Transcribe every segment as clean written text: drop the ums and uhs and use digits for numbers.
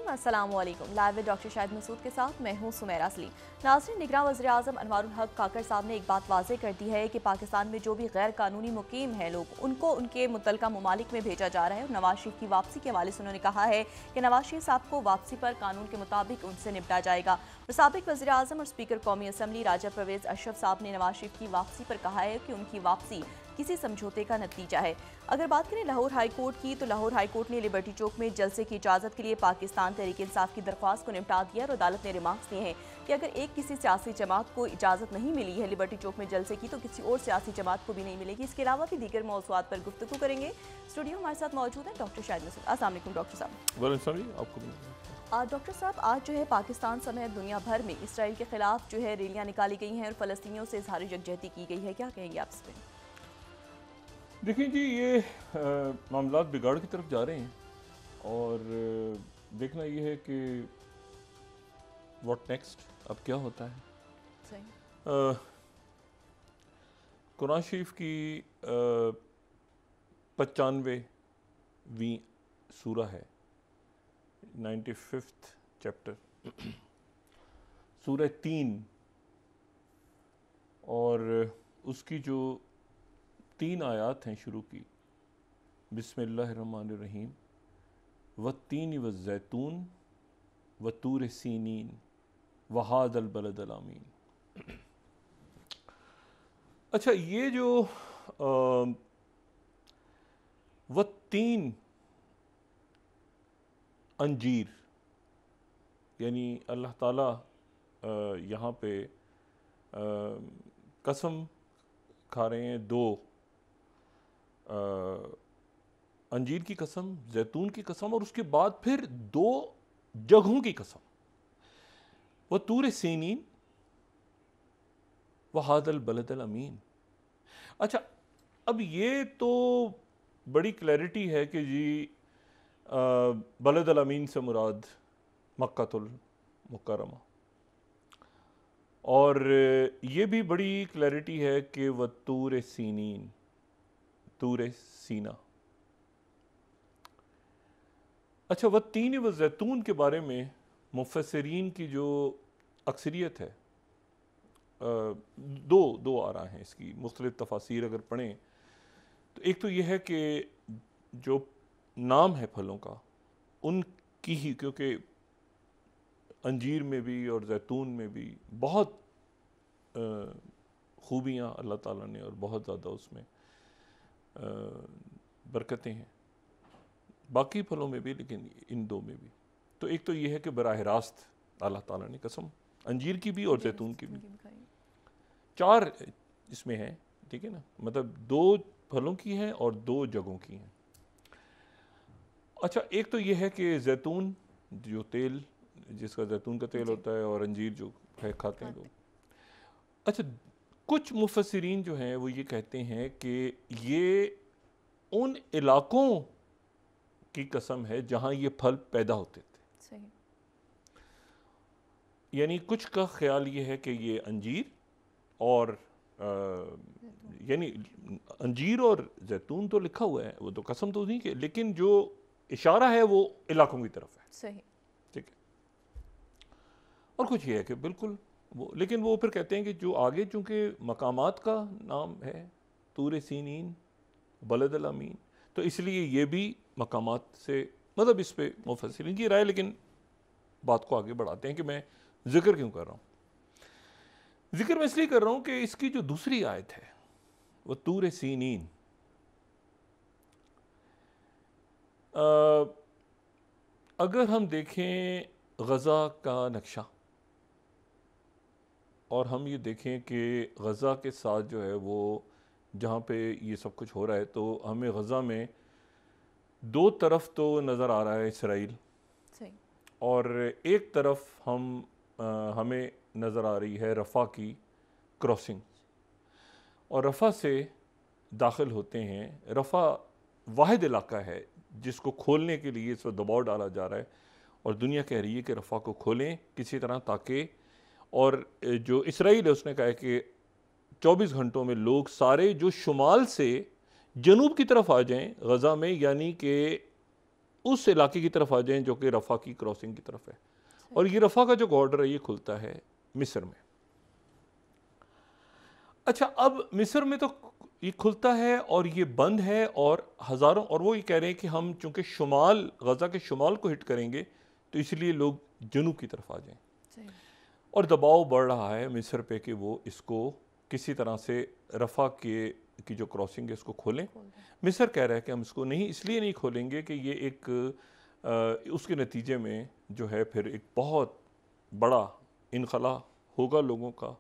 नाज़रीन अस्सलामुअलैकुम। Live with doctor Shahid Masood के साथ मैं हूँ सुमेरा असली। नाज़रीन, निगरान वज़ीर-ए-आज़म अनवारुल हक काकर साहब ने एक बात वाज़ेह कर दी है कि पाकिस्तान में जो भी गैर कानूनी मुकीम हैं लोग, उनको उनके मुतल्लिका ममालिक में भेजा जा रहा है। और नवाज शरीफ की वापसी के हवाले से उन्होंने कहा है कि नवाज शरीफ साहब को वापसी पर कानून के मुताबिक उनसे निपटा जाएगा। साबिक़ वज़ीर-ए-आज़म और स्पीकर कौमी असम्बली राजा परवेज़ अशरफ साहब ने नवाज शरीफ की वापसी पर कहा है कि उनकी वापसी किसी समझौते का नतीजा है। अगर बात करें लाहौर हाई कोर्ट की, तो लाहौर हाई कोर्ट ने लिबर्टी चौक में जलसे की इजाज़त के लिए पाकिस्तान तहरीक इंसाफ की दरख्वास्त को निपटा दिया और अदालत ने रिमार्क्स दिए हैं कि अगर किसी सियासी जमात को इजाज़त नहीं मिली है लिबर्टी चौक में जलसे की, तो किसी और सियासी जमात को भी नहीं मिलेगी। इसके अलावा भी दीगर मौज़ूआत पर गुफ्तगू करेंगे। स्टूडियो हमारे साथ मौजूद है डॉक्टर शाहिद मसूद। अस्सलाम वालेकुम डॉक्टर साहब। डॉक्टर साहब, आज जो है पाकिस्तान समेत दुनिया भर में इसराइल के खिलाफ जो है रैलियां निकाली गई हैं और फ़लस्तीनियों से इज़हार यकजहती की गई है, क्या कहेंगे आप इस पर? देखिए जी, ये मामलात बिगाड़ की तरफ जा रहे हैं और देखना ये है कि व्हाट नेक्स्ट, अब क्या होता है। सही। कुरान शरीफ की 95वीं सूरा है, 95th चैप्टर, सूरह 3, और उसकी जो 3 आयात हैं शुरू की, बिस्मिल्लाहिर्रहमानिर्रहीम, वत्तीन वज़्ज़ैतून वतूर सीनीन वहादल बलदल आमीन। अच्छा, ये जो वत्तीन, अंजीर, यानी अल्लाह ताला यहाँ पे कसम खा रहे हैं, 2 अंजीर की कसम, जैतून की कसम, और उसके बाद फिर 2 जगहों की कसम, वह तूर सीनीन व हादल बलदल अमीन। अच्छा, अब ये तो बड़ी क्लैरिटी है कि जी बलदल अमीन से मुराद मक्कातुल मुकर्रमा, और ये भी बड़ी क्लैरिटी है कि वह तूर सीनीन, तूर सीना। अच्छा, वह 3 व जैतून के बारे में मुफस्सिरीन की जो अक्सरियत है, दो आ रहा है इसकी मुख्तलिफ तफासीर अगर पढ़ें, तो एक तो यह है कि जो नाम है फलों का उनकी ही, क्योंकि अंजीर में भी और जैतून में भी बहुत खूबियाँ अल्लाह ताला ने, और बहुत ज़्यादा उसमें बरकतें हैं, बाकी फलों में भी, लेकिन इन 2 में भी। तो एक तो ये है कि बराह रास्त अल्लाह ताला ने कसम अंजीर की भी और जैतून की भी, 4 इसमें है, ठीक है ना, मतलब 2 फलों की हैं और 2 जगहों की हैं। अच्छा, एक तो ये है कि जैतून जो तेल, जिसका जैतून का तेल होता है, और अंजीर जो है खाते हैं लोग। अच्छा, कुछ मुफस्सिरीन जो हैं वो ये कहते हैं कि ये उन इलाकों की कसम है जहां ये फल पैदा होते थे। सही। यानी कुछ का ख्याल ये है कि ये अंजीर और यानी अंजीर और जैतून तो लिखा हुआ है, वो तो कसम तो नहीं के, लेकिन जो इशारा है वो इलाकों की तरफ है। सही, ठीक है। और कुछ ये है कि बिल्कुल वो, लेकिन वो फिर कहते हैं कि जो आगे चूंकि मकामात का नाम है, तूर सीनीन बलदल अमीन, तो इसलिए ये भी मकामात से, मतलब इस पे मुफस्सिरीन की राय, लेकिन बात को आगे बढ़ाते हैं कि मैं जिक्र क्यों कर रहा हूँ। जिक्र मैं इसलिए कर रहा हूँ कि इसकी जो दूसरी आयत है वो तूर सीनीन, अगर हम देखें गज़ा का नक्शा और हम ये देखें कि गज़ा के साथ जो है वो जहाँ पे ये सब कुछ हो रहा है, तो हमें गज़ा में 2 तरफ तो नज़र आ रहा है इसराइल, और एक तरफ हमें नज़र आ रही है रफ़ा की क्रॉसिंग, और रफ़ा से दाखिल होते हैं। रफ़ा वाहिद इलाका है जिसको खोलने के लिए इस वक्त दबाव डाला जा रहा है, और दुनिया कह रही है कि रफ़ा को खोलें किसी तरह, ताकि, और जो इसराइल है उसने कहा है कि 24 घंटों में लोग सारे जो शुमाल से जनूब की तरफ आ जाएं गज़ा में, यानी कि उस इलाके की तरफ आ जाएं जो कि रफ़ा की क्रॉसिंग की तरफ है। और ये रफ़ा का जो बॉर्डर है ये खुलता है मिस्र में। अच्छा, अब मिस्र में तो ये खुलता है और ये बंद है, और हज़ारों, और वो ये कह रहे हैं कि हम चूंकि शुमाल, गज़ा के शुमाल को हिट करेंगे तो इसलिए लोग जनूब की तरफ आ जाएं। और दबाव बढ़ रहा है मिस्र पे कि वो इसको किसी तरह से रफ़ा के की जो क्रॉसिंग है इसको खोलें। मिस्र कह रहा है कि हम इसको नहीं, इसलिए नहीं खोलेंगे कि ये एक उसके नतीजे में जो है फिर एक बहुत बड़ा इनखला होगा लोगों का,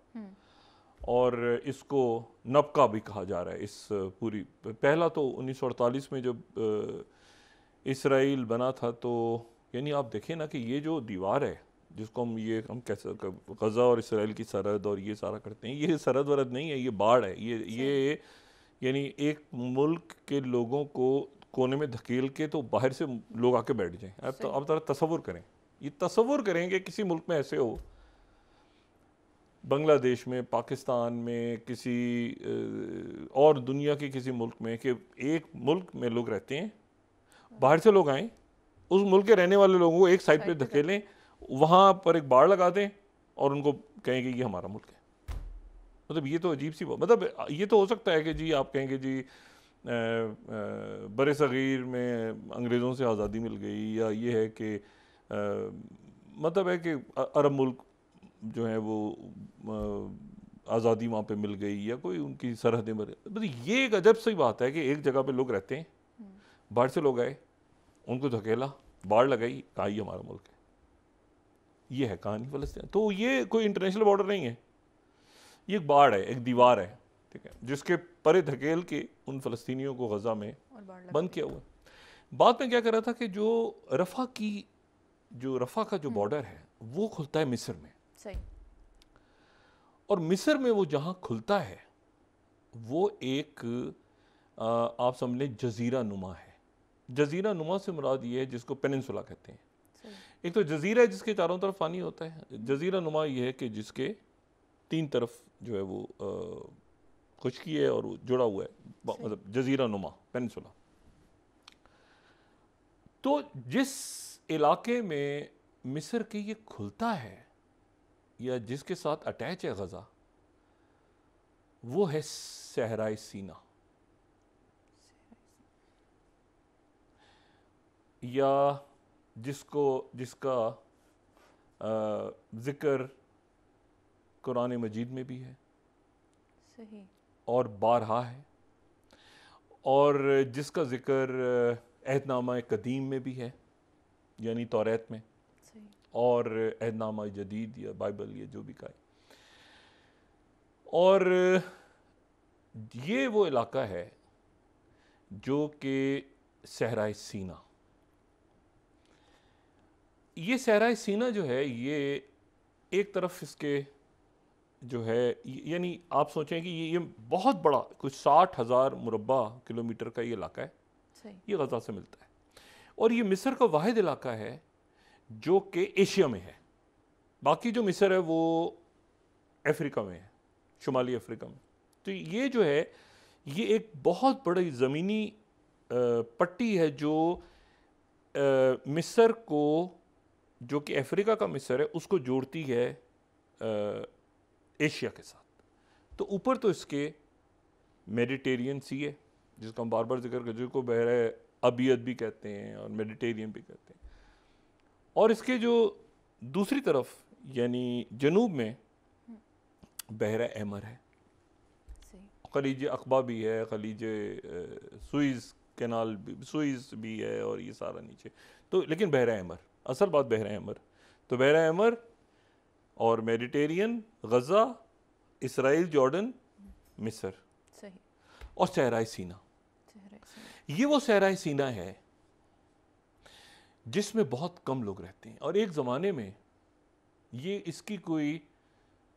और इसको नबका भी कहा जा रहा है। इस पूरी, पहला तो 1948 में जब इसराइल बना था, तो यानी आप देखें ना कि ये जो दीवार है जिसको हम कैसे गज़ा और इसराइल की सरहद और ये सारा करते हैं, ये सरहद वरद नहीं है, ये बाढ़ है। ये यानी एक मुल्क के लोगों को कोने में धकेल के तो बाहर से लोग आके बैठ जाएं। आप जरा तसव्वुर करें, ये तसव्वुर करें कि किसी मुल्क में ऐसे हो, बांग्लादेश में, पाकिस्तान में, किसी और दुनिया के किसी मुल्क में, कि एक मुल्क में लोग रहते हैं, बाहर से लोग आएँ, उस मुल्क के रहने वाले लोगों को एक साइड पे धकेलें, वहाँ पर एक बाड़ लगा दें और उनको कहेंगे ये हमारा मुल्क है। मतलब ये तो अजीब सी बात, मतलब ये तो हो सकता है कि जी आप कहेंगे जी बरे सगीर में अंग्रेज़ों से आज़ादी मिल गई, या ये है कि मतलब है कि अरब मुल्क जो है वो आज़ादी वहाँ पे मिल गई, या कोई उनकी सरहदें बदल, मतलब ये एक अजब सी बात है कि एक जगह पे लोग रहते हैं, बाहर से लोग आए, उनको धकेला, बाढ़ लगाई, कहा ये हमारा मुल्क है। ये है कहानी फ़लस्तीन। तो ये कोई इंटरनेशनल बॉर्डर नहीं है, ये एक बाढ़ है, एक दीवार है, ठीक है, जिसके परे धकेल के उन फ़लस्तीनियों को गज़ा में बंद किया हुआ है। बाद में क्या कर रहा था कि जो रफ़ा का जो बॉर्डर है वो खुलता है मिस्र में। सही। और मिस्र में वो जहाँ खुलता है वो एक आप समझ लें जजीरा नुमा है। जजीरा नुमा से मुराद ये है जिसको पेनिनसुला कहते हैं। एक तो जजीरा है जिसके चारों तरफ पानी होता है, जजीरा नुमा ये है कि जिसके तीन तरफ जो है वो खुशकी है और जुड़ा हुआ है, मतलब जजीरा नुमा, पेनिनसुला। तो जिस इलाके में मिस्र के ये खुलता है या जिसके साथ अटैच है गज़ा, वो है सहराए सीना, या जिसका जिक्र कुरान मजीद में भी है, सही, और बारहा है, और जिसका जिक्र अहदनामा कदीम में भी है, यानी तौरात में, और अहदनामा जदीद या बाइबल या जो भी कहे। और ये वो इलाका है जो कि सहराए सीना, ये सहराए सीना जो है ये एक तरफ इसके जो है, यानी आप सोचें कि ये बहुत बड़ा, कुछ 60,000 मुरब्बा किलोमीटर का ये इलाका है, ये गज़ा से मिलता है। और ये मिस्र का वाहिद इलाका है जो कि एशिया में है। बाकी जो मिस्र है वो अफ्रीका में है, शुमाली अफ्रीका में। तो ये जो है ये एक बहुत बड़ी ज़मीनी पट्टी है जो मिस्र को, जो कि अफ्रीका का मिस्र है, उसको जोड़ती है एशिया के साथ। तो ऊपर तो इसके मेडिटेरियन सी है जिसका हम बार बार जिक्र कर, जिसको बहरा अबियत भी कहते हैं और मेडिटेरियन भी कहते हैं, और इसके जो दूसरी तरफ यानी जनूब में बहरा अहमर है, खलीज अक़बा भी है, खलीज सुइज़ कैनाल सुइज़ भी है, और ये सारा नीचे तो, लेकिन बहरा अहमर असल बात, बहरा अहमर। तो बहरा अहमर और मेडिटेरियन, गज़ा, इसराइल, जॉर्डन, मिस्र, सही, और सहराए सीना। ये वो सहराए सीना है जिसमें बहुत कम लोग रहते हैं, और एक ज़माने में ये इसकी कोई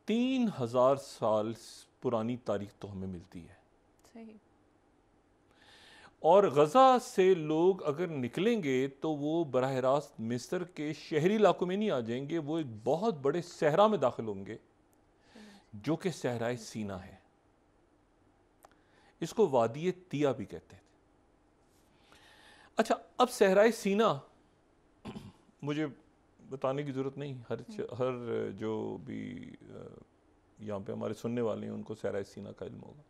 3000 साल पुरानी तारीख तो हमें मिलती है। सही। और गज़ा से लोग अगर निकलेंगे तो वो बराह रास्त मिस्र के शहरी इलाकों में नहीं आ जाएंगे, वो एक बहुत बड़े सहरा में दाखिल होंगे जो कि सहराए सीना है। इसको वादी तिया भी कहते थे। अच्छा, अब सहराए सीना मुझे बताने की ज़रूरत नहीं, हर जो भी यहाँ पे हमारे सुनने वाले हैं उनको सहराए सीना का इल्म होगा।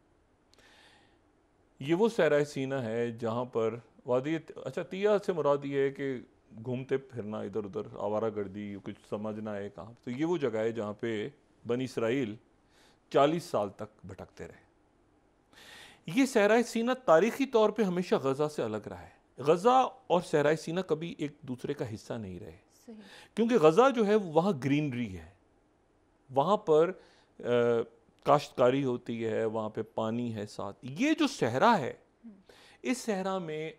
ये वो सहराए सीना है जहाँ पर वादी, अच्छा तिया से मुराद ये है कि घूमते फिरना इधर उधर, आवारा गर्दी, कुछ समझना है कहाँ। तो ये वो जगह है जहाँ पे बनी इसराइल 40 साल तक भटकते रहे। ये सहराए सीना तारीखी तौर पे हमेशा गज़ा से अलग रहा है। गज़ा और सहराए सीना कभी एक दूसरे का हिस्सा नहीं रहे, क्योंकि गज़ा जो है वहाँ ग्रीनरी है, वहाँ पर काश्तकारी होती है, वहाँ पे पानी है साथ। ये जो सहरा है, इस सहरा में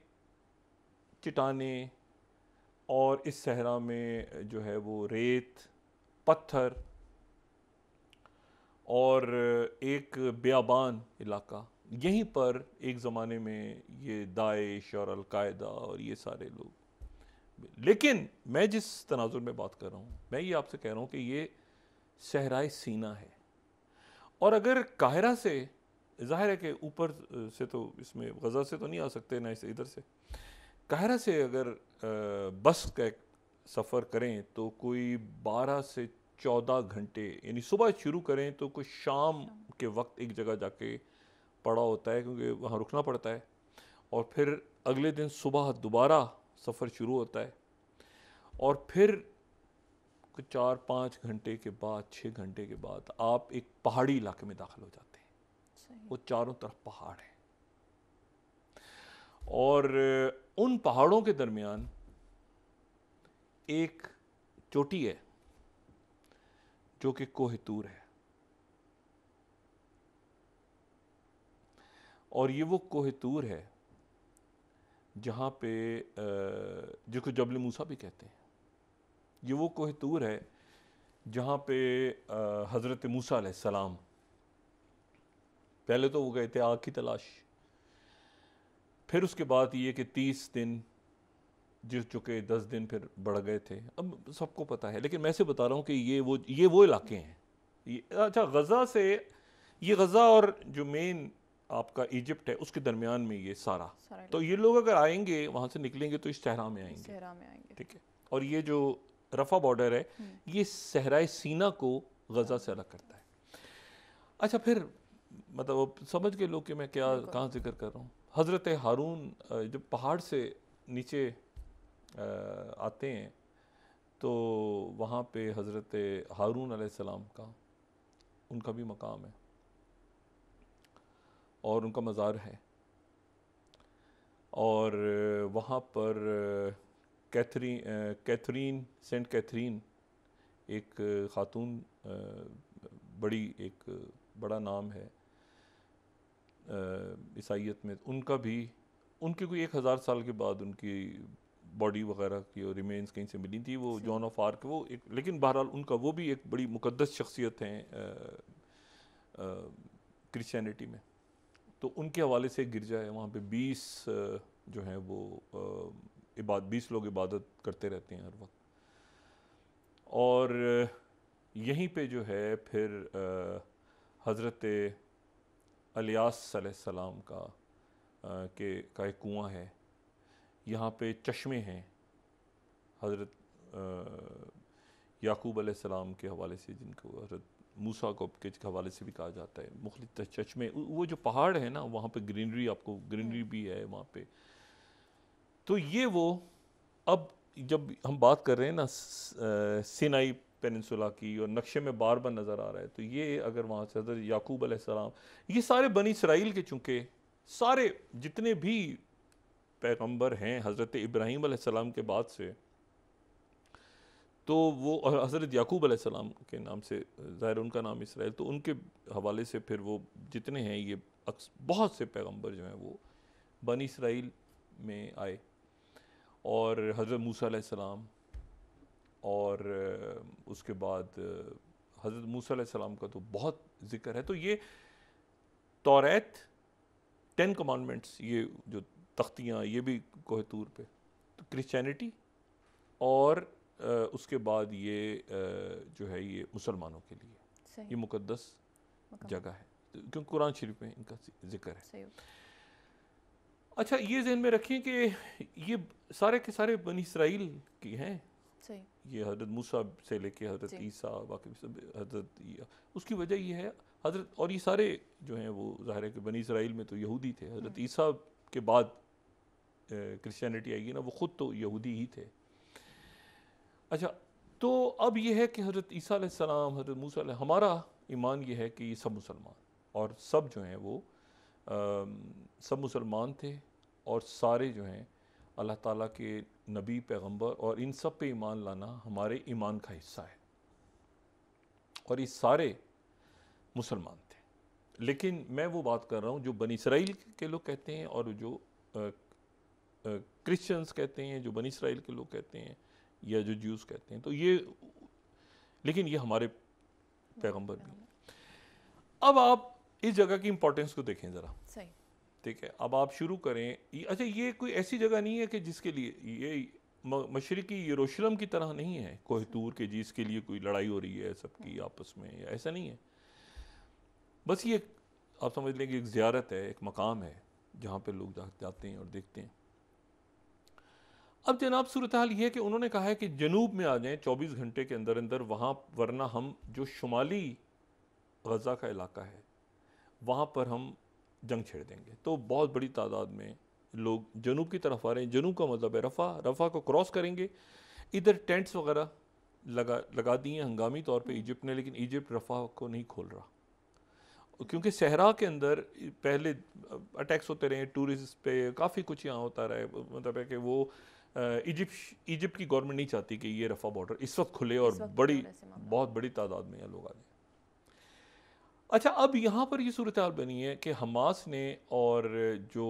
चट्टाने, और इस सहरा में जो है वो रेत, पत्थर, और एक बियाबान इलाका। यहीं पर एक ज़माने में ये दाइश और अलकायदा और ये सारे लोग। लेकिन मैं जिस तनाजुर में बात कर रहा हूँ, मैं ये आपसे कह रहा हूँ कि ये सहराए सीना है। और अगर काहिरा से, जाहिर है कि ऊपर से तो इसमें गज़ा से तो नहीं आ सकते, ना इधर से, काहिरा से अगर बस का एक सफ़र करें तो कोई 12 से 14 घंटे, यानी सुबह शुरू करें तो कोई शाम के वक्त एक जगह जाके पड़ा होता है, क्योंकि वहाँ रुकना पड़ता है, और फिर अगले दिन सुबह दोबारा सफ़र शुरू होता है, और फिर 4-5 घंटे के बाद, 6 घंटे के बाद आप एक पहाड़ी इलाके में दाखिल हो जाते हैं। वो चारों तरफ पहाड़ है, और उन पहाड़ों के दरमियान एक चोटी है जो कि कोहितूर है। और ये वो कोहितूर है जहाँ पे, जिसको जबल मूसा भी कहते हैं, ये वो कोहितूर है जहाँ पे हज़रत मूसा अलैहिस्सलाम, पहले तो वो गए थे आग की तलाश, फिर उसके बाद ये कि 30 दिन जिस चुके, 10 दिन फिर बढ़ गए थे, अब सबको पता है। लेकिन मैं से बता रहा हूँ कि ये वो इलाके हैं। अच्छा, गज़ा से, ये गज़ा और जो मेन आपका इजिप्ट है उसके दरमियान में ये सारा। तो ये लोग अगर आएंगे, वहाँ से निकलेंगे तो इस सहरा में आएंगे, ठीक है। और ये जो रफ़ा बॉर्डर है, ये सहराए सीना को गज़ा से अलग करता है। अच्छा, फिर मतलब समझ के लोग कि मैं क्या कहाँ जिक्र कर रहा हूँ। हज़रत हारून जब पहाड़ से नीचे आते हैं तो वहाँ पे हज़रत हारून अलैहिस्सलाम का, उनका भी मकाम है और उनका मज़ार है। और वहाँ पर कैथरीन, सेंट कैथरीन, एक ख़ातून, बड़ी एक बड़ा नाम है ईसाइयत में, उनका भी, उनकी कोई 1000 साल के बाद उनकी बॉडी वगैरह की और रिमेन्स कहीं से मिली थी, वो जॉन ऑफ आर्क, वो एक, लेकिन बहरहाल उनका वो भी एक बड़ी मुकद्दस शख्सियत हैं क्रिश्चियनिटी में। तो उनके हवाले से गिरजा है, वहाँ पे 20 जो हैं वो 20 लोग इबादत करते रहते हैं हर वक्त। और यहीं पे जो है फिर हज़रत इलियास अलैहिस्सलाम का एक कुआं है, यहाँ पे चश्मे हैं हज़रत याकूब अलैहिस्सलाम के हवाले से, जिनको हज़रत मूसा को के हवाले से भी कहा जाता है, मुख्तलिफ चश्मे। वो जो पहाड़ है ना, वहाँ पे ग्रीनरी, आपको ग्रीनरी भी है वहाँ पे। तो ये वो, अब जब हम बात कर रहे हैं ना सिनाई पेनिनसुला की, और नक्शे में बार बार नज़र आ रहा है, तो ये अगर वहाँ से हज़रत याकूब अलैहिस्सलाम, ये सारे बनी इसराइल के, चूँकि सारे जितने भी पैगंबर हैं हज़रत इब्राहीम अलैहिस्सलाम के बाद से, तो वो हज़रत याकूब अलैहिस्सलाम के नाम से ज़ाहिर उनका नाम इसराइल, तो उनके हवाले से फिर वो जितने हैं, ये बहुत से पैगंबर जो हैं वो बनी इसराइल में आए। और हज़रत मूसा अलैहिस्सलाम, और उसके बाद हज़रत मूसा अलैहिस्सलाम का तो बहुत ज़िक्र है। तो ये तौरात, 10 कमांडमेंट्स, ये जो तख्तियाँ, ये भी कोहतूर पे। तो क्रिश्चियनिटी, और उसके बाद ये जो है ये मुसलमानों के लिए ये मुकद्दस जगह है, क्योंकि कुरान शरीफ में इनका जिक्र है। अच्छा, ये जहन में रखें कि ये सारे के सारे बनी इसराइल की हैं। सही। ये हज़रत मूसा से लेके हज़रत ईसा, बाकी सब हज़रत, उसकी वजह ये है हज़रत, और ये सारे जो हैं वो ज़ाहिर है कि बनी इसराइल में तो यहूदी थे। हज़रत ईसा के बाद क्रिश्चियनिटी आएगी ना, वो ख़ुद तो यहूदी ही थे। अच्छा, तो अब ये है कि हज़रत ईसा अलैहिस्सलाम, हज़रत मूसा हमारा ईमान ये है कि ये सब मुसलमान, और सब जो हैं वो सब मुसलमान थे, और सारे जो हैं अल्लाह ताला के नबी, पैगंबर, और इन सब पे ईमान लाना हमारे ईमान का हिस्सा है, और ये सारे मुसलमान थे। लेकिन मैं वो बात कर रहा हूँ जो बनी इसराइल के लोग कहते हैं, और जो क्रिश्चियंस कहते हैं, जो बनी इसराइल के लोग कहते हैं, या जो ज्यूज़ कहते हैं, तो ये, लेकिन ये हमारे पैगंबर भी हैं। अब आप इस जगह की इंपॉर्टेंस को देखें ज़रा। सही। ठीक है, अब आप शुरू करें। अच्छा, ये कोई ऐसी जगह नहीं है कि जिसके लिए ये मशरिकी यरूशलेम की तरह नहीं है, कोहितूर के जिसके लिए कोई लड़ाई हो रही है सबकी आपस में, या ऐसा नहीं है। बस ये आप समझ लें कि एक ज़ियारत है, एक मकाम है जहाँ पे लोग जाते हैं और देखते हैं। अब जनाब सूरत हाल ये है कि उन्होंने कहा है कि जनूब में आ जाएं 24 घंटे के अंदर अंदर वहाँ, वरना हम जो शुमाली गज़ा का इलाका है वहाँ पर हम जंग छेड़ देंगे। तो बहुत बड़ी तादाद में लोग जनूब की तरफ आ रहे हैं। जनूब का मतलब है रफ़ा को क्रॉस करेंगे। इधर टेंट्स वगैरह लगा दिए हंगामी तौर पे इजिप्ट ने, लेकिन इजिप्ट रफ़ा को नहीं खोल रहा, क्योंकि सहरा के अंदर पहले अटैक्स होते रहे टूरिस्ट पे, काफ़ी कुछ यहाँ होता रहा है। मतलब है कि वो इजिप्ट की गवर्नमेंट नहीं चाहती कि ये रफ़ा बॉर्डर इस वक्त खुले और बहुत बड़ी तादाद में यहाँ लोग आ जाए। अच्छा, अब यहाँ पर ये सूरत हाल बनी है कि हमास ने, और जो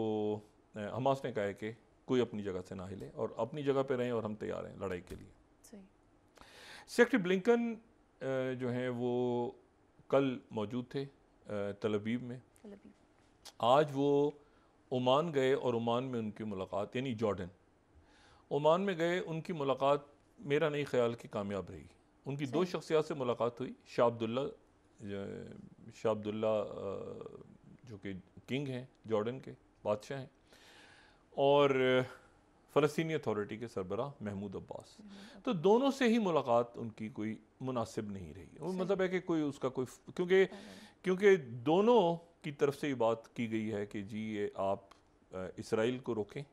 हमास ने कहा है कि कोई अपनी जगह से ना हिले और अपनी जगह पे रहें, और हम तैयार हैं लड़ाई के लिए। सेक्रेटरी ब्लिंकन जो हैं वो कल मौजूद थे तल अवीव में। आज वो ओमान गए, और ओमान में उनकी मुलाकात, यानी जॉर्डन, ओमान में गए, उनकी मुलाकात मेरा नहीं ख्याल कि कामयाब रही। उनकी दो शख्सियात से मुलाकात हुई। शाह अब्दुल्ला जो कि किंग हैं, जॉर्डन के बादशाह हैं, और फ़लस्तीनी अथॉरिटी के सरबराह महमूद अब्बास। तो दोनों से ही मुलाकात उनकी कोई मुनासिब नहीं रही। मतलब है कि कोई उसका कोई, क्योंकि दोनों की तरफ से ये बात की गई है कि जी ये आप इसराइल को रोकें,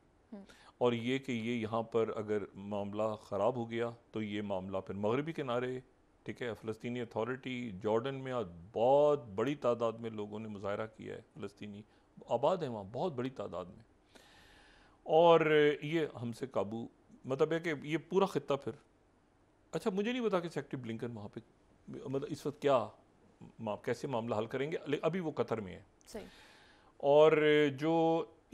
और ये कि ये यहाँ पर अगर मामला ख़राब हो गया तो ये मामला फिर मगरबी किनारे, ठीक है, फ़लस्तीनी अथॉरिटी जॉर्डन में आज बहुत बड़ी तादाद में लोगों ने मुजाहरा किया है, फ़लस्तीनी आबाद है वहाँ बहुत बड़ी तादाद में, और ये हमसे काबू, मतलब है कि ये पूरा ख़ित्ता फिर। अच्छा, मुझे नहीं पता कि सेक्रेटरी ब्लिंकन वहाँ पे मतलब इस वक्त क्या कैसे मामला हल करेंगे, अभी वो कतर में है। सही। और जो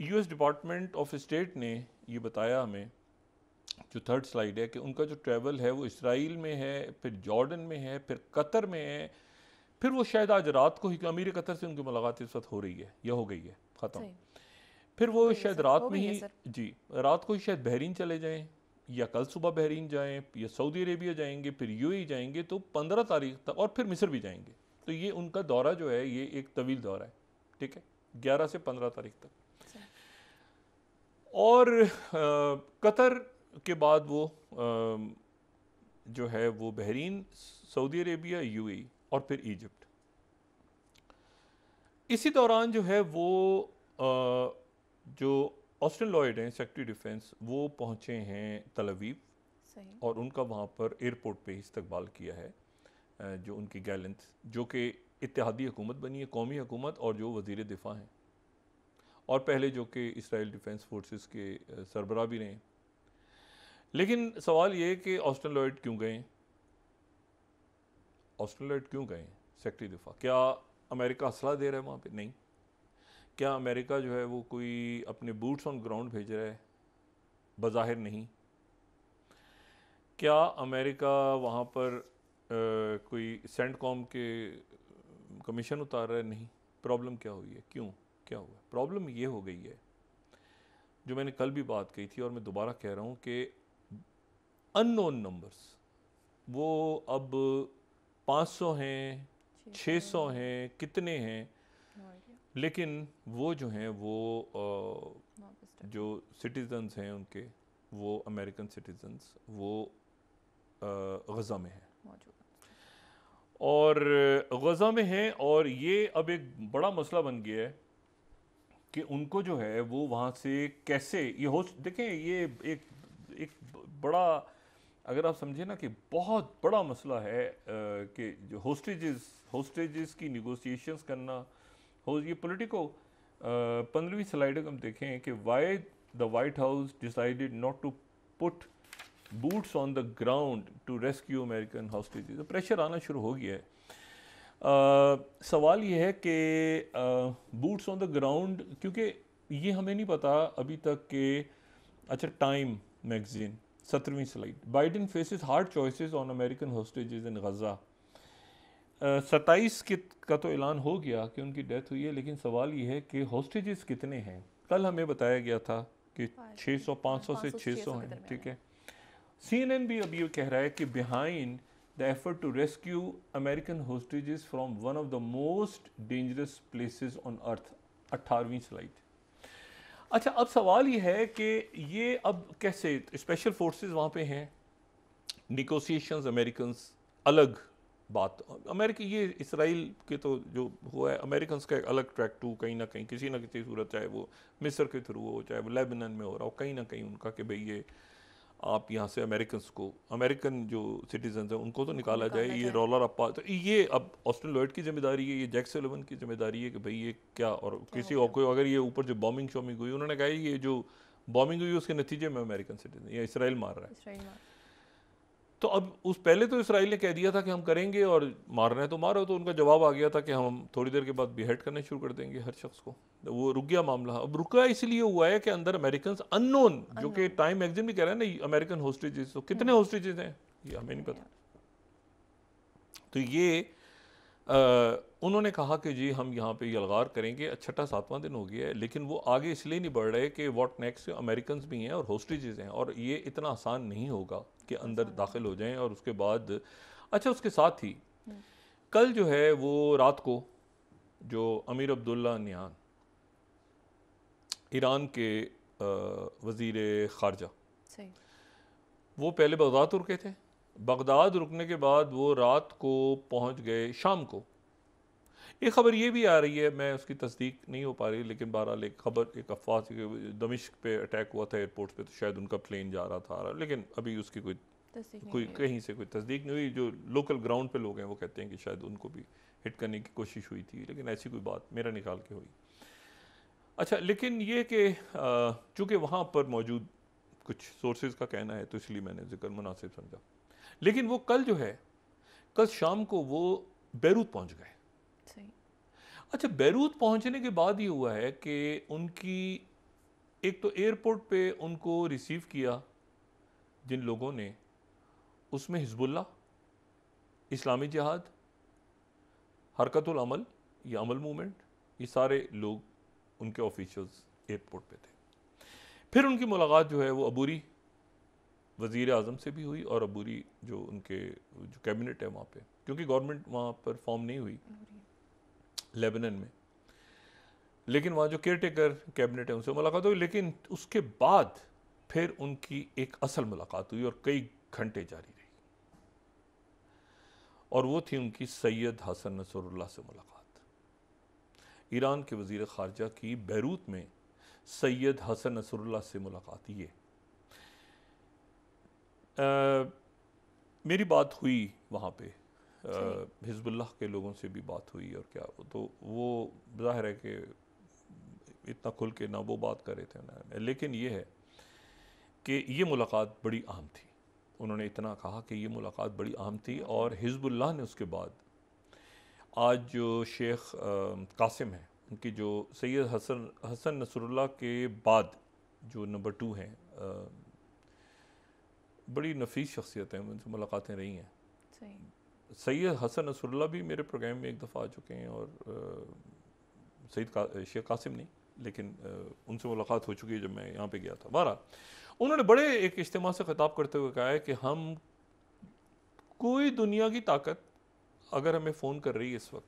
यूएस डिपार्टमेंट ऑफ स्टेट ने ये बताया हमें, जो थर्ड स्लाइड है, कि उनका जो ट्रैवल है वो इसराइल में है, फिर जॉर्डन में है, फिर कतर में है, फिर वो शायद आज रात को ही, अमीर कतर से उनकी मुलाकात इस वक्त हो रही है या हो गई है ख़त्म, फिर वो शायद रात में ही, जी रात को ही शायद बहरीन चले जाएं, या कल सुबह बहरीन जाएं, या सऊदी अरेबिया जाएंगे, फिर यूएई जाएंगे, तो 15 तारीख तक, और फिर मिस्र भी जाएंगे। तो ये उनका दौरा जो है ये एक तवील दौरा है, ठीक है, 11 से 15 तारीख तक। और कतर के बाद वो जो है वो बहरीन, सऊदी अरेबिया, यूएई, और फिर इजिप्ट। इसी दौरान जो है वो जो ऑस्टिन लॉयड हैं सेक्रेटरी डिफेंस, वो पहुंचे हैं तल अवीव, और उनका वहाँ पर एयरपोर्ट पे इस्तकबाल किया है जो उनकी गैलेंथ, जो कि इत्तेहादी हुकूमत बनी है, कौमी हुकूमत, और जो वज़ीर दिफा हैं, और पहले जो कि इसराइल डिफेंस फोर्सेस के सरबराह भी रहे। लेकिन सवाल ये है कि ऑस्टिन लॉयड क्यों गए? ऑस्टिन लॉयड क्यों गए सेक्रेटरी दिफा? क्या अमेरिका असला दे रहा है वहाँ पे? नहीं। क्या अमेरिका जो है वो कोई अपने बूट्स ऑन ग्राउंड भेज रहा है? बज़ाहिर नहीं। क्या अमेरिका वहाँ पर कोई सेंटकॉम के कमीशन उतार रहा है? नहीं। प्रॉब्लम क्या हुई है? क्यों? क्या हुआ? प्रॉब्लम ये हो गई है, जो मैंने कल भी बात कही थी और मैं दोबारा कह रहा हूँ, कि अननोन नंबर्स, वो अब 500 हैं, 600 हैं, कितने हैं, लेकिन वो जो हैं वो जो सिटीजन्स हैं उनके, वो अमेरिकन सिटीजन्स, वो गज़ा में हैं और गज़ा में हैं। और ये अब एक बड़ा मसला बन गया है कि उनको जो है वो वहाँ से कैसे ये होस्ट, देखें ये एक बड़ा, अगर आप समझे ना कि बहुत बड़ा मसला है कि जो होस्टेजेस की निगोशिएशंस करना हो, ये पॉलिटिको 15वीं स्लाइड हम देखें कि why the White House decided not to put boots on the ground to rescue American hostages. तो प्रेशर आना शुरू हो गया है। सवाल ये है कि बूट्स ऑन द ग्राउंड, क्योंकि ये हमें नहीं पता अभी तक कि अच्छा, टाइम मैगजीन 17वीं slide, Biden faces hard choices on American hostages in Gaza. 27 का तो ऐलान हो गया कि उनकी डेथ हुई है, लेकिन सवाल ये है कि हॉस्टेजेस कितने हैं। कल हमें बताया गया था कि 500 से 600 हैं, ठीक है। CNN भी अब ये कह रहा है कि behind the effort to rescue American hostages from one of the most dangerous places on earth, 18वीं स्लाइड। अच्छा, अब सवाल ये है कि ये अब कैसे, स्पेशल फोर्सेस वहाँ पे हैं, निगोशिएशंस अमेरिकन अलग बात, अमेरिका ये इसराइल के तो जो हुआ है, अमेरिकन का एक अलग ट्रैक टू कहीं ना कहीं किसी ना किसी सूरत, चाहे वो मिस्र के थ्रू हो, चाहे वो लेबनान में हो रहा हो, कहीं ना कहीं उनका कि भाई ये आप यहाँ से अमेरिकन जो सिटीजन हैं उनको तो निकाला जाए, ये रौला रप्पा। तो ये अब ऑस्टिन लॉयड की जिम्मेदारी है, ये जैक सुलिवन की जिम्मेदारी है कि भाई ये क्या, और किसी और कोई अगर ये ऊपर जो बॉम्बिंग शॉमिंग हुई, उन्होंने कहा ये जो बॉम्बिंग हुई उसके नतीजे में अमेरिकन सिटीजन या इसराइल मार रहा है। तो अब उस पहले तो इसराइल ने कह दिया था कि हम करेंगे और मारना है तो मारो, तो उनका जवाब आ गया था कि हम थोड़ी देर के बाद बिहेड करने शुरू कर देंगे हर शख्स को। तो वो रुक गया मामला। अब रुका इसलिए हुआ है कि अंदर अमेरिकन अननोन, जो कि टाइम मैगजीन भी कह रहा है ना, अमेरिकन होस्टेजेस, तो कितने होस्टेजेस हैं ये हमें नहीं पता। तो ये उन्होंने कहा कि जी हम यहाँ पे यलगार करेंगे, छठा 7वां दिन हो गया है, लेकिन वो आगे इसलिए नहीं बढ़ रहे कि व्हाट नेक्स्ट, अमेरिकन भी हैं और होस्टेजेस हैं, और ये इतना आसान नहीं होगा कि अंदर दाखिल हो जाएं। और उसके बाद अच्छा, उसके साथ ही कल जो है वो रात को जो अमीर अब्दुल्ला नियान, ईरान के वज़ीर ख़ारजा, वो पहले बगदाद रुके थे। बगदाद रुकने के बाद वो रात को पहुंच गए शाम को। एक खबर ये भी आ रही है, मैं उसकी तस्दीक नहीं हो पा रही, लेकिन बहरहाल एक खबर, एक अफवाह थी, दमिश्क पे अटैक हुआ था एयरपोर्ट पे, तो शायद उनका प्लेन जा रहा था, लेकिन अभी उसकी कोई कहीं से कोई तस्दीक नहीं हुई। जो लोकल ग्राउंड पे लोग हैं वो कहते हैं कि शायद उनको भी हिट करने की कोशिश हुई थी, लेकिन ऐसी कोई बात मेरा निकाल के हुई। अच्छा, लेकिन ये कि चूँकि वहाँ पर मौजूद कुछ सोर्सेज का कहना है, तो इसलिए मैंने जिक्र मुनासिब समझा। लेकिन वो कल जो है, कल शाम को वो बैरूत पहुँच गए। अच्छा, बैरूत पहुँचने के बाद ये हुआ है कि उनकी एक तो एयरपोर्ट पे उनको रिसीव किया जिन लोगों ने, उसमें हिजबुल्लाह, इस्लामी जिहाद, हरकतुल अमल, ये अमल मूवमेंट, ये सारे लोग उनके ऑफिशियल्स एयरपोर्ट पे थे। फिर उनकी मुलाकात जो है वो अबूरी वज़ीर आज़म से भी हुई, और अबूरी जो उनके जो कैबिनेट है वहाँ पे, क्योंकि गवर्नमेंट वहाँ पर फॉर्म नहीं हुई लेबनान में, लेकिन वहाँ जो केयर टेकर कैबिनेट है उनसे मुलाकात हुई। लेकिन उसके बाद फिर उनकी एक असल मुलाकात हुई और कई घंटे जारी रही, और वो थी उनकी सैयद हसन नसरुल्लाह से मुलाकात। ईरान के वज़ीर ख़ारजा की बैरूत में सैयद हसन नसरुल्लाह से मुलाकात। ये मेरी बात हुई वहाँ पे, हिजबुल्लाह के लोगों से भी बात हुई, और क्या, तो वो ज़ाहिर है कि इतना खुल के ना वो बात कर रहे थे ना, लेकिन ये है कि ये मुलाकात बड़ी अहम थी। उन्होंने इतना कहा कि ये मुलाकात बड़ी अहम थी, और हिजबुल्लाह ने उसके बाद आज जो शेख कासिम हैं, उनकी जो सैयद हसन नसरुल्लाह के बाद जो नंबर 2 हैं, बड़ी नफीस शख्सियत हैं, उनसे मुलाकातें रही हैं। सैयद हसन नसरुल्लाह भी मेरे प्रोग्राम में एक दफ़ा आ चुके हैं, और शेख कासिम नहीं, लेकिन उनसे मुलाकात हो चुकी है जब मैं यहाँ पे गया था। बारह उन्होंने बड़े एक इज्तिमा से खिताब करते हुए कहा है कि हम, कोई दुनिया की ताकत अगर हमें फ़ोन कर रही है इस वक्त,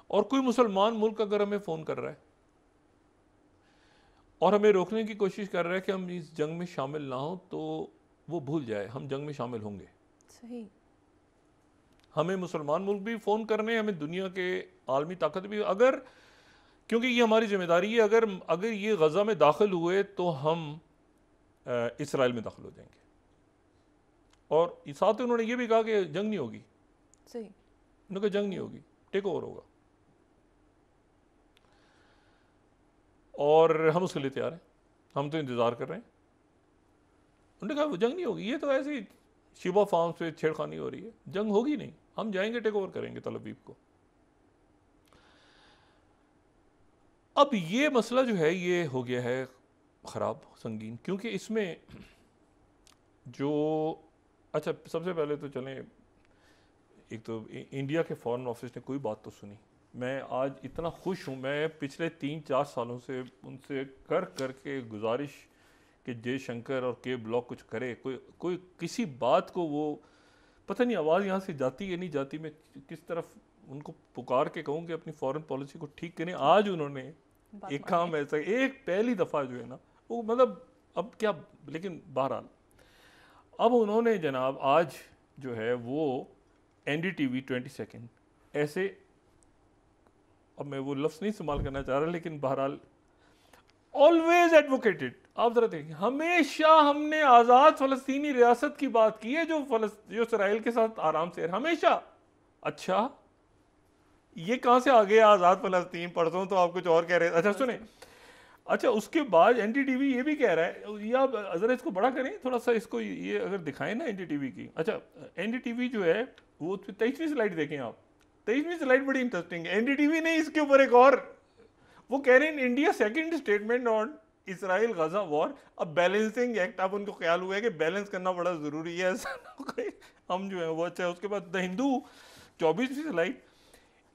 और कोई मुसलमान मुल्क अगर हमें फ़ोन कर रहा है, और हमें रोकने की कोशिश कर रहा है कि हम इस जंग में शामिल ना हो, तो वो भूल जाए हम जंग में शामिल होंगे। सही। हमें मुसलमान मुल्क भी फ़ोन करने, हमें दुनिया के आलमी ताकत भी, अगर, क्योंकि ये हमारी जिम्मेदारी है, अगर अगर ये गज़ा में दाखिल हुए तो हम इसराइल में दाखिल हो जाएंगे। और साथ ही उन्होंने ये भी कहा कि जंग नहीं होगी। सही। उन्होंने कहा जंग नहीं होगी, टेक ओवर होगा, और हम उसके लिए तैयार हैं, हम तो इंतज़ार कर रहे हैं। उन्होंने कहा वो जंग नहीं होगी, ये तो ऐसे ही शिबा फार्म पे छेड़खानी हो रही है, जंग होगी नहीं, हम जाएंगे टेक ओवर करेंगे तल अवीव को। अब ये मसला जो है ये हो गया है ख़राब, संगीन, क्योंकि इसमें जो, अच्छा सबसे पहले तो चलें, एक तो इंडिया के फॉरेन ऑफिस ने कोई बात तो सुनी। मैं आज इतना खुश हूँ, मैं पिछले 3-4 सालों से उनसे कर के गुजारिश कि जयशंकर और के ब्लॉक कुछ करे, कोई किसी बात को, वो पता नहीं आवाज़ यहाँ से जाती है नहीं जाती, मैं किस तरफ उनको पुकार के कहूँ कि अपनी फॉरेन पॉलिसी को ठीक करें। आज उन्होंने एक काम ऐसा, एक पहली दफ़ा जो है ना वो, मतलब अब क्या, लेकिन बहरहाल अब उन्होंने जनाब आज जो है वो NDTV 22 ऐसे, अब मैं वो लफ्ज़ नहीं इस्तेमाल करना चाह रहा, लेकिन बहरहाल ऑलवेज एडवोकेटेड, आप ज़रा देखिए, हमेशा हमने आज़ाद फ़लस्तीनी रियासत की बात की है, जो इसराइल के साथ आराम से हमेशा। अच्छा ये कहाँ से आ गया आज़ाद फ़लस्तीन? परसों तो आप कुछ और कह रहे थे। अच्छा सुने, अच्छा उसके बाद NDTV ये भी कह रहा है, या ज़रा इसको बड़ा करें थोड़ा सा, इसको ये अगर दिखाएं ना NDTV की। अच्छा NDTV जो है वो 23वीं स्लाइड देखें आप, 23वीं स्लाइड बड़ी इंटरेस्टिंग है। NDTV ने इसके ऊपर एक और, वो कह रहे हैं India second statement on Israel Gaza war, अब बैलेंसिंग एक्ट। अब उनको ख्याल हुआ है कि बैलेंस करना बड़ा ज़रूरी है, ऐसा हम जो है वो। अच्छा उसके बाद द हिंदू 24वीं slide,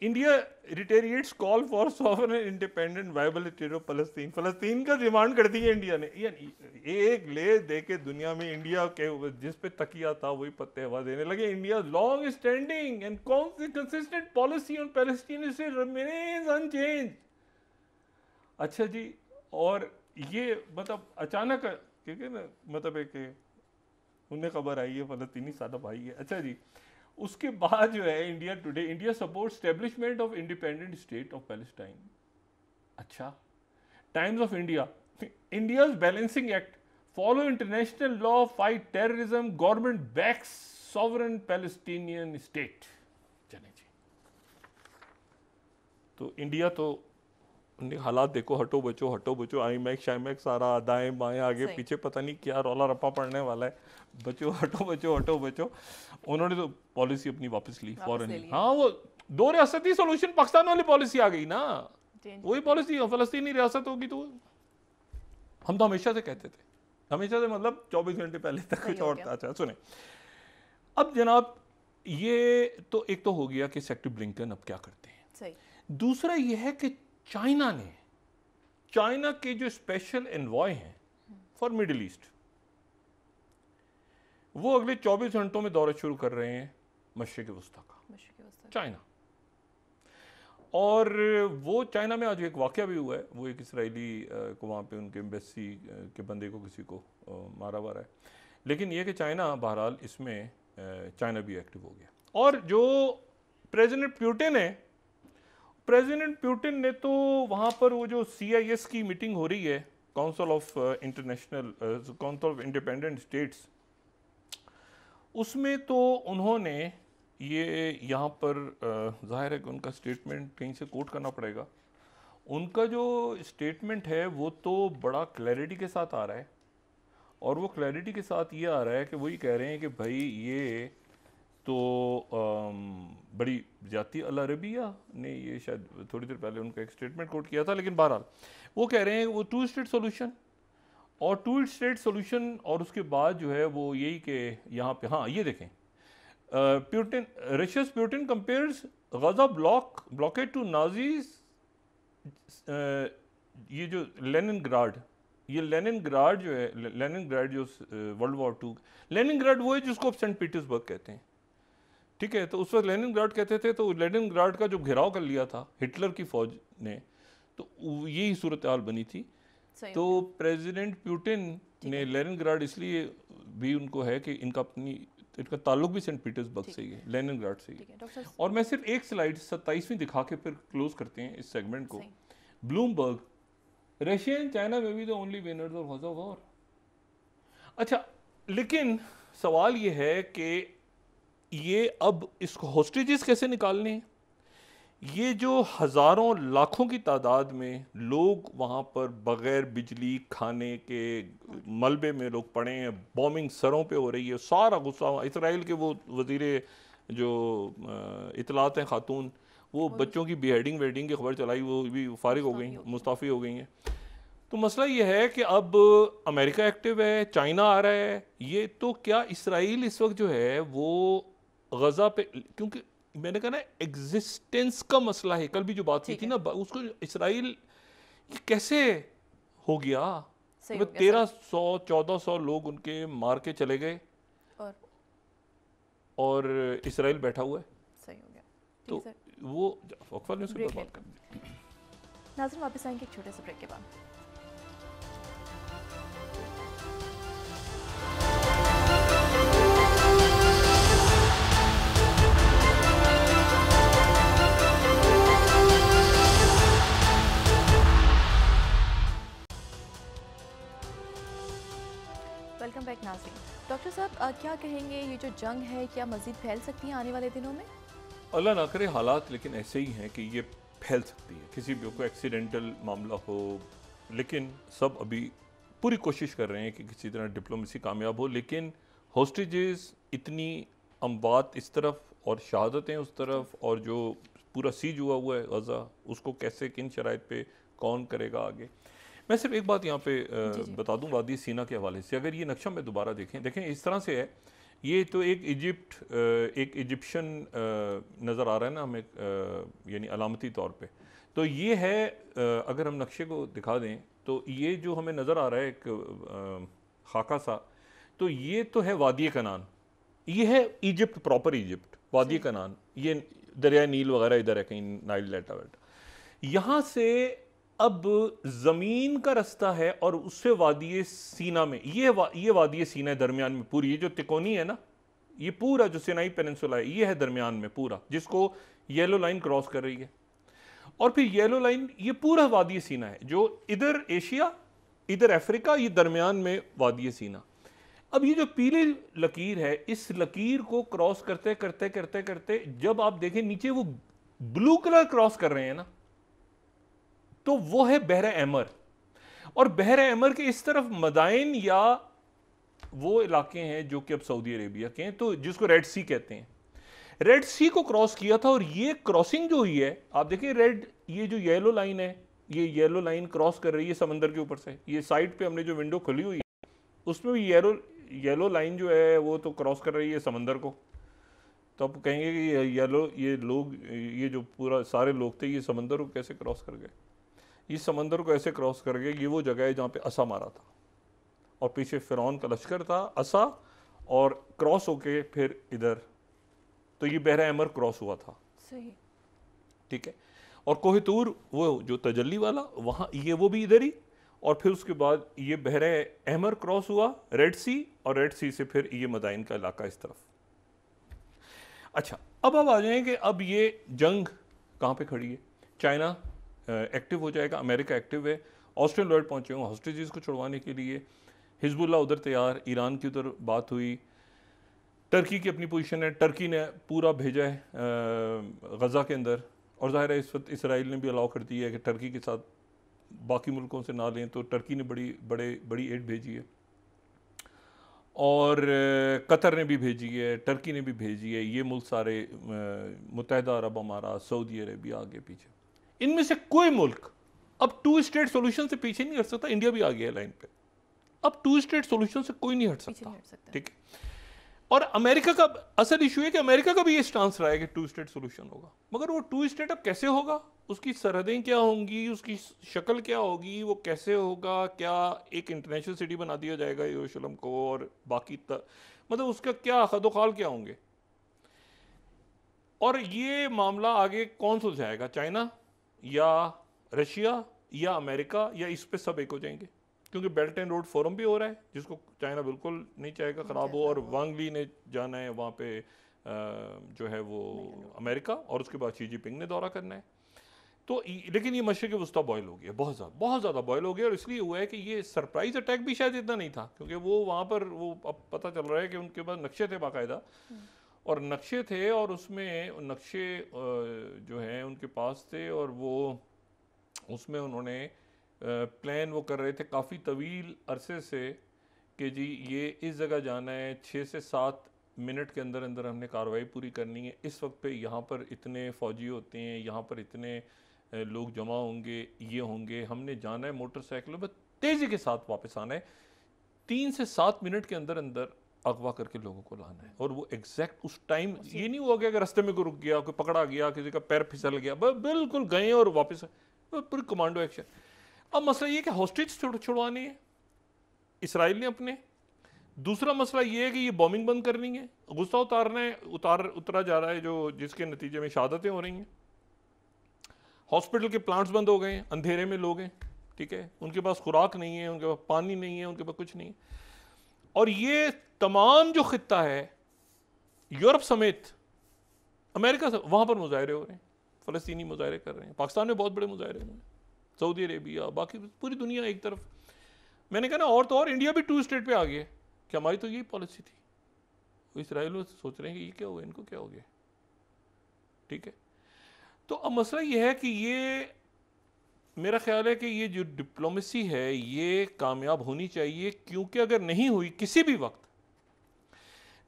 India reiterates call for sovereign independent viable state of फ़लस्तीन। फ़लस्तीन का डिमांड कर दी है इंडिया ने। एक ले दे के दुनिया में इंडिया के जिस पे तकिया था वही पत्ते हवा देने लगे। India long standing and consistent policy on Palestine remains unchanged. अच्छा जी, और ये मतलब अचानक, क्योंकि ना मतलब एक उन्हें खबर आई है फ़लस्तीनी सादा भाई है। अच्छा जी, उसके बाद जो है India today, India support establishment of independent state of Palestine. अच्छा, Times of India, India's balancing act, follow international law, fight terrorism, government backs sovereign Palestinian state. चले जी, तो इंडिया तो हालात देखो, हटो बचो, आईमैक शाईमैक सारा दाएं बाएं आगे पीछे पता नहीं क्या रौला रप्पा पड़ने वाला है, बचो हटो बचो। उन्होंने तो पॉलिसी अपनी वापस ली फॉरेन। हाँ, वो 2 रियासती सोल्यूशन पाकिस्तान वाली पॉलिसी आ गई ना, वही पॉलिसी फ़लस्तीनी रियासत होगी। तो हम तो हमेशा से कहते थे, हमेशा से मतलब 24 घंटे पहले तक कुछ और था। अच्छा सुने, अब जनाब ये तो एक तो हो गया कि सेक्रेटरी ब्लिंकन अब क्या करते हैं। दूसरा ये है कि चाइना के जो स्पेशल एनवॉय हैं फॉर मिडिल ईस्ट, वो अगले 24 घंटों में दौरा शुरू कर रहे हैं मशरिक़ वस्ता का, चाइना। और वो चाइना में आज एक वाक़या भी हुआ है, वो एक इसराइली को वहाँ पे उनके एम्बेसी के बंदे को किसी को मारा हुआ है। लेकिन ये कि चाइना बहरहाल इसमें चाइना भी एक्टिव हो गया। और जो प्रेसिडेंट प्यूटिन ने तो वहाँ पर वो जो CIS की मीटिंग हो रही है, काउंसिल ऑफ इंडिपेंडेंट स्टेट्स, उसमें तो उन्होंने ये यहाँ पर जाहिर है कि उनका स्टेटमेंट कहीं से कोट करना पड़ेगा। उनका जो स्टेटमेंट है वो तो बड़ा क्लैरिटी के साथ आ रहा है, और वो क्लैरिटी के साथ ये आ रहा है कि वही कह रहे हैं कि भाई ये तो बड़ी ज़्यादती अल अरबिया ने ये शायद थोड़ी देर पहले उनका एक स्टेटमेंट कोट किया था, लेकिन बहरहाल वो कह रहे हैं वो 2 स्टेट सोल्यूशन, और 2 स्टेट सोल्यूशन, और उसके बाद जो है वो यही कि यहाँ पे, हाँ ये देखें, Putin compares Gaza blockade to Nazis, ये जो लेनिनग्राड, ये लेनिनग्राड जो है, लेनिनग्राड जो वर्ल्ड वॉर 2, लेनिनग्राड वो है जिसको अब सेंट पीटर्सबर्ग कहते हैं, ठीक है। तो उस वक्त लेनिनग्राड कहते थे, तो लेनिनग्राड का जो घेराव कर लिया था हिटलर की फौज ने, तो यही सूरत हाल बनी थी तो प्रेसिडेंट पुतिन ने लेनिनग्राड इसलिए भी उनको है कि इनका ताल्लुक भी सेंट पीटर्सबर्ग से ही है, लेनिनग्राड से ही। और मैं सिर्फ एक स्लाइड 27वीं दिखा के फिर क्लोज करते हैं इस सेगमेंट को। ब्लूमबर्ग, रशिया एंड चाइना में भी the only winners of Gaza war. अच्छा, लेकिन सवाल ये है कि ये अब इसको होस्टेजेस कैसे निकालने हैं? ये जो हज़ारों लाखों की तादाद में लोग वहाँ पर बग़ैर बिजली खाने के मलबे में लोग पड़े हैं, बॉम्बिंग सरों पे हो रही है, सारा गुस्सा इसराइल के वो वज़ीरे जो इतलात हैं खातून, वो बच्चों की बेहेडिंग वेडिंग की खबर चलाई, वो भी फारिग हो गई, मुस्ताफ़ी हो गई हैं। तो मसला ये है कि अब अमेरिका एक्टिव है, चाइना आ रहा है, ये तो क्या इसराइल इस वक्त जो है वो गज़ा पे, क्योंकि मैंने कहा ना एग्जिस्टेंस का मसला है, कल भी जो बात की थी ना उसको इसराइल ये कैसे हो गया? 1300-1400 लोग उनके मार के चले गए और इसराइल बैठा हुआ है। सही हो गया। तो वो वक्फा ने उसके बाद बात कर। नाज़रीन वापस आएंगे एक छोटे से ब्रेक के बाद। वेलकम बैक नाज़रीन। डॉक्टर साहब क्या कहेंगे, ये जो जंग है क्या मज़ीद फैल सकती है आने वाले दिनों में? अल्लाह ना करे हालात लेकिन ऐसे ही हैं कि ये फैल सकती है, किसी भी कोई एक्सीडेंटल मामला हो, लेकिन सब अभी पूरी कोशिश कर रहे हैं कि किसी तरह डिप्लोमेसी कामयाब हो। लेकिन होस्टेजेस इतनी अम्बात इस तरफ और शहादतें उस तरफ, और जो पूरा सीज हुआ है गज़ा, उसको कैसे किन शराइत पे कौन करेगा आगे। मैं सिर्फ एक बात यहाँ पे बता दूँ वादी सीना के हवाले से, अगर ये नक्शा में दोबारा देखें इस तरह से है, ये तो एक इजिप्शियन नज़र आ रहा है ना हमें, यानी अलामती तौर पे। तो ये है, अगर हम नक्शे को दिखा दें तो ये जो हमें नज़र आ रहा है एक खाका सा, तो ये तो है वादी कनान, ये है इजिप्ट, प्रॉपर इजिप्ट, वादी कनान, ये दरिया नील वगैरह इधर है, कहीं नाइल डेल्टा वेल्टा। यहाँ से अब ज़मीन का रास्ता है और उससे वादी सीना में, ये वादी सीना है दरमियान में पूरी, ये जो तिकोनी है ना, ये पूरा जो सिनाई पेनिनसुला है ये है दरमियान में पूरा, जिसको येलो लाइन क्रॉस कर रही है। और फिर येलो लाइन ये पूरा वादी सीना है, जो इधर एशिया इधर अफ्रीका, ये दरमियान में वादी सीना। अब ये जो पीली लकीर है, इस लकीर को क्रॉस करते करते करते करते जब आप देखें नीचे वो ब्लू कलर क्रॉस कर रहे हैं ना, तो वो है बहरा अहमर। और बहरा अहमर के इस तरफ मदाइन या वो इलाके हैं जो कि अब सऊदी अरेबिया के हैं, तो जिसको रेड सी कहते हैं, रेड सी को क्रॉस किया था। और ये क्रॉसिंग जो हुई है, आप देखिए रेड, ये जो येलो लाइन है, ये येलो लाइन क्रॉस कर रही है समंदर के ऊपर से। ये साइड पे हमने जो विंडो खुली हुई है उसमें भी येलो लाइन जो है वो तो क्रॉस कर रही है समंदर को। तो आप कहेंगे कि ये लोग, ये जो पूरा सारे लोग थे, ये समंदर को कैसे क्रॉस कर गए? इस समंदर को ऐसे क्रॉस कर गए, ये वो जगह है जहाँ पे असा मारा था और पीछे फिरौन का लश्कर था, असा, और क्रॉस होके फिर इधर, तो ये बहरा अहमर क्रॉस हुआ था। सही, ठीक है। और कोहितूर वो जो तजल्ली वाला, वहाँ ये वो भी इधर ही, और फिर उसके बाद ये बहरा अहमर क्रॉस हुआ, रेड सी, और रेड सी से फिर ये मदाइन का इलाका इस तरफ। अच्छा, अब आ जाएंगे, अब ये जंग कहाँ पे खड़ी है? चाइना एक्टिव हो जाएगा, अमेरिका एक्टिव है, ऑस्ट्रेलियन लॉयड पहुंचे होंगे हॉस्टेजेस को छुड़वाने के लिए, हिजबुल्ला उधर तैयार, ईरान की उधर बात हुई, टर्की की अपनी पोजीशन है, टर्की ने पूरा भेजा है गज़ा के अंदर, और ज़ाहिर है इस वक्त इसराइल ने भी अलाउ कर दिया है कि टर्की के साथ बाकी मुल्कों से ना लें, तो टर्की ने बड़ी एड भेजी है, और कतर ने भी भेजी है, टर्की ने भी भेजी है, ये मुल्क सारे, मुत्तहिदा अरब अमारात, सऊदी अरेबिया आगे पीछे, इनमें से कोई मुल्क अब 2 स्टेट सॉल्यूशन से पीछे नहीं हट सकता। इंडिया भी आ गया है लाइन पे, अब 2 स्टेट सॉल्यूशन से कोई नहीं हट सकता। ठीक है। और अमेरिका का असल इशू है कि अमेरिका का भी ये स्टांस रहा है कि 2 स्टेट सॉल्यूशन होगा, मगर वो 2 स्टेट अब कैसे होगा, उसकी सरहदें क्या होंगी, उसकी शक्ल क्या होगी, वो कैसे होगा, क्या एक इंटरनेशनल सिटी बना दिया जाएगा यरूशलेम को, और बाकी मतलब उसका क्या खदोखाल क्या होंगे, और ये मामला आगे कौन सुलझाएगा, चाइना या रशिया या अमेरिका या इस पे सब एक हो जाएंगे, क्योंकि बेल्ट एंड रोड फोरम भी हो रहा है जिसको चाइना बिल्कुल नहीं चाहेगा ख़राब हो, और वांग ली ने जाना है वहाँ पे जो है वो अमेरिका, और उसके बाद शी जिनपिंग ने दौरा करना है। तो लेकिन ये मशरिक़ वस्ता बॉयल हो गया, बहुत ज़्यादा बॉयल हो गया, और इसलिए हुआ है कि ये सरप्राइज अटैक भी शायद इतना नहीं था, क्योंकि वो वहाँ पर वो अब पता चल रहा है कि उनके पास नक्शे थे बाकायदा, और नक्शे थे, और उसमें नक्शे जो हैं उनके पास थे, और वो उसमें उन्होंने प्लान वो कर रहे थे काफ़ी तवील अरसे से कि जी ये इस जगह जाना है, 6 से 7 मिनट के अंदर अंदर हमने कार्रवाई पूरी करनी है, इस वक्त पे यहाँ पर इतने फ़ौजी होते हैं, यहाँ पर इतने लोग जमा होंगे, ये होंगे, हमने जाना है मोटरसाइकिलों पर, तेज़ी के साथ वापस आना है, 3 से 7 मिनट के अंदर अंदर अगवा करके लोगों को लाना है। और वो एग्जैक्ट उस टाइम ये नहीं हुआ कि रास्ते में कोई रुक गया, कोई पकड़ा गया, किसी का पैर फिसल गया, बिल्कुल गए और वापस पूरी कमांडो एक्शन। अब मसला ये कि हॉस्टेज छुड़वानी है इसराइल ने अपने, दूसरा मसला ये है कि ये बॉम्बिंग बंद करनी है, गुस्सा उतारना है, उतरा जा रहा है जो जिसके नतीजे में शहादतें हो रही हैं, हॉस्पिटल के प्लांट्स बंद हो गए हैं, अंधेरे में लोग हैं, ठीक है, उनके पास खुराक नहीं है, उनके पास पानी नहीं है, उनके पास कुछ नहीं है, और ये तमाम जो खित्ता है यूरोप समेत अमेरिका वहाँ पर मुजाहरे हो रहे हैं, फ़लस्तीनी मुजाहरे कर रहे हैं, पाकिस्तान में बहुत बड़े मुजाहरे हुए हैं, सऊदी अरेबिया, बाकी पूरी दुनिया एक तरफ। मैंने कहा ना, और तो और इंडिया भी 2 स्टेट पे आ गया कि हमारी तो यही पॉलिसी थी, वो इसराइल सोच रहे हैं कि ये क्या हो गया, इनको क्या हो गया, ठीक है। तो अब मसला ये है कि ये मेरा ख्याल है कि ये जो डिप्लोमेसी है ये कामयाब होनी चाहिए, क्योंकि अगर नहीं हुई किसी भी वक्त,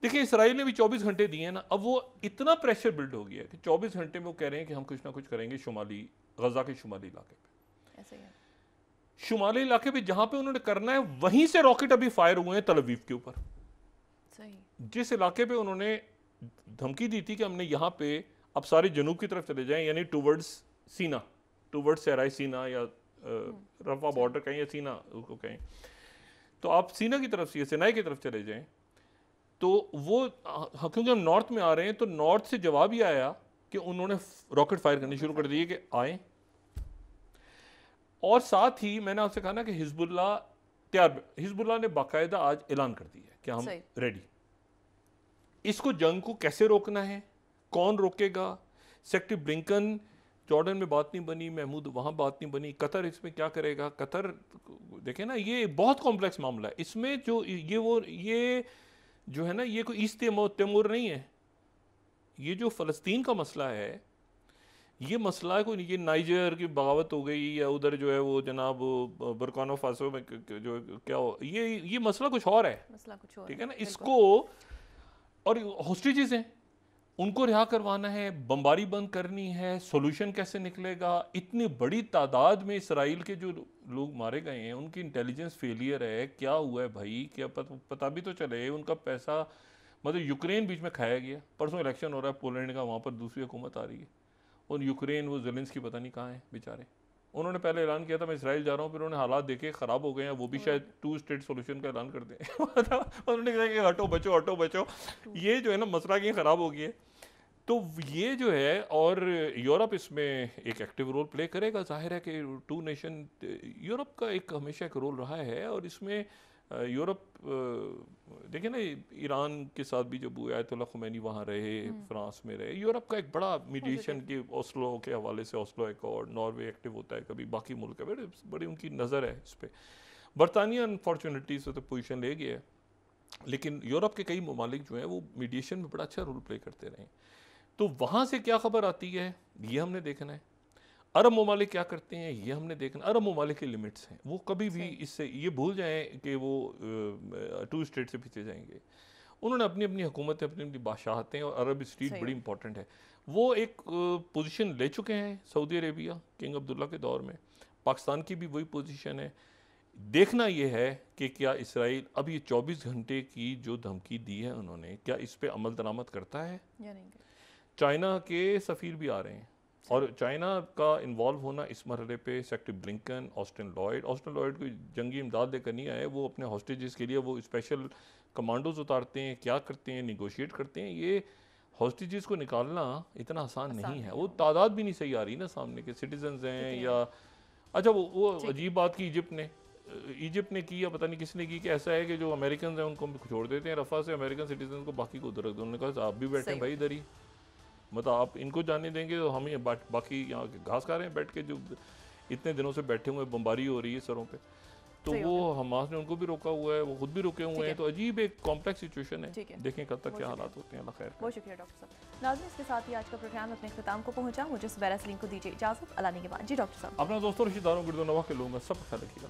देखिए इसराइल ने भी 24 घंटे दिए हैं ना, अब वो इतना प्रेशर बिल्ड हो गया कि 24 घंटे में वो कह रहे हैं कि हम कुछ ना कुछ करेंगे शुमाली गजा के शुमाली इलाके पे, ऐसे ही शुमाली इलाके पे जहां पे उन्होंने करना है, वहीं से रॉकेट अभी फायर हुए हैं तल अवीव के ऊपर, जिस इलाके पे उन्होंने धमकी दी थी कि हमने यहाँ पे अब सारे जनूब की तरफ चले जाएं, यानी टूवर्ड्स सीना, टूवर्ड्स सहराई सीना या रफा बॉर्डर कहें या सीना उसको कहें, तो आप सीना की तरफ से सिनाई की तरफ चले जाएं, तो वो क्योंकि हम नॉर्थ में आ रहे हैं, तो नॉर्थ से जवाब ही आया कि उन्होंने रॉकेट फायर करने शुरू कर दिए कि आए, और साथ ही मैंने आपसे कहा ना कि हिजबुल्लाह ने बाकायदा आज ऐलान कर दिया कि हम रेडी, इसको जंग को कैसे रोकना है, कौन रोकेगा, सेक्रेटरी ब्लिंकन जॉर्डन में बात नहीं बनी, महमूद वहाँ बात नहीं बनी, कतर इसमें क्या करेगा, कतर देखें ना ये बहुत कॉम्प्लेक्स मामला है, इसमें जो ये जो है ना, ये कोई ईस्ट तैमूर नहीं है, ये जो फ़लस्तीन का मसला है, ये मसला है कोई, ये नाइजर की बगावत हो गई या उधर जो है वो जनाब बुर्किना फासो में जो क्या हो, ये मसला कुछ और है, ठीक है ना, इसको और हॉस्टेजेस हैं उनको रिहा करवाना है, बमबारी बंद करनी है, सॉल्यूशन कैसे निकलेगा, इतनी बड़ी तादाद में इसराइल के जो लोग मारे गए हैं उनकी इंटेलिजेंस फेलियर है, क्या हुआ है भाई, क्या पता भी तो चले, उनका पैसा मतलब यूक्रेन बीच में खाया गया, परसों इलेक्शन हो रहा है पोलैंड का, वहाँ पर दूसरी हुकूमत आ रही है, और यूक्रेन वो ज़ेलेंस्की पता नहीं कहाँ है बेचारे, उन्होंने पहले ऐलान किया था मैं इसराइल जा रहा हूँ, फिर उन्होंने हालात देखे ख़राब हो गए हैं, वो भी शायद 2 स्टेट सोल्यूशन का ऐलान कर दें उन्होंने कहा कि हटो बचो, ये जो है ना मसला कि ख़राब हो गया है, तो ये जो है, और यूरोप इसमें एक एक्टिव रोल प्ले करेगा, जाहिर है कि 2 नेशन, यूरोप का एक हमेशा एक रोल रहा है, और इसमें यूरोप देखिए ना, ईरान के साथ भी जब आयतुल्लाह खुमैनी वहाँ रहे, फ्रांस में रहे, यूरोप का एक बड़ा मीडिएशन के ओस्लो के हवाले से, ओस्लो एकॉर्ड, नॉर्वे एक्टिव होता है, कभी बाकी मुल्क है, बड़ी उनकी नज़र है इस पर। बरतानिया अनफॉर्चुनेटली से तो पोजीशन ले गया है, लेकिन यूरोप के कई ममालिक जो हैं वो मीडिएशन में बड़ा अच्छा रोल प्ले करते रहे, तो वहाँ से क्या खबर आती है ये हमने देखना है, अरब ममालिक क्या करते हैं ये हमने देखना, अरब ममालिक के लिमिट्स हैं, वो कभी भी इससे ये भूल जाएं कि वो 2 स्टेट से पीछे जाएंगे, उन्होंने अपनी अपनी हुकूमतें, अपनी अपनी बादशाहतें, और अरब स्ट्रीट बड़ी इंपॉर्टेंट है, वो एक पोजीशन ले चुके हैं सऊदी अरेबिया किंग अब्दुल्ला के दौर में, पाकिस्तान की भी वही पोजीशन है, देखना यह है कि क्या इसराइल अब ये 24 घंटे की जो धमकी दी है उन्होंने, क्या इस पर अमल दरामद करता है या नहीं। चाइना के सफ़ीर भी आ रहे हैं, और चाइना का इन्वॉल्व होना इस मरहले पे, सेक्रेटरी ब्लिंकन, ऑस्टिन लॉयड कोई जंगी इमदाद लेकर नहीं आए, वो अपने हॉस्टेजेस के लिए वो स्पेशल कमांडोज उतारते हैं, क्या करते हैं, निगोशिएट करते हैं, ये हॉस्टेजेस को निकालना इतना आसान नहीं है, वो तादाद भी नहीं सही आ रही ना सामने के, सिटीजन्स हैं या अच्छा वो अजीब बात की इजिप्ट ने की या पता नहीं किसने की कि ऐसा है कि जो अमेरिकन हैं उनको छोड़ देते हैं रफा से, अमेरिकन सिटीजन को बाकी को उधर रख दो। उन्होंने कहा आप भी बैठे हैं भाई इधर ही, मतलब आप इनको जाने देंगे तो हम ये बाकी यहाँ घास खा रहे हैं बैठ के, जो इतने दिनों से बैठे हुए, बमबारी हो रही है सरों पे। तो वो हमास ने उनको भी रोका हुआ है, वो खुद भी रुके हुए हैं। तो अजीब एक कॉम्प्लेक्स सिचुएशन है, देखें कब तक क्या हालात होते हैं। खैर, बहुत शुक्रिया डॉक्टर साहब। नाज़रीन, इसके साथ ही आज का प्रोग्राम अपने इख्तिताम को पहुंचा। मुझे सुबैरा सलीम को दीजिए इजाजत। अल्लाह ने के बाद जी डॉक्टर साहब अपना दोस्तों रिश्तेदारों गिरदो नवा के लोगों का सब ख्याल रखिएगा।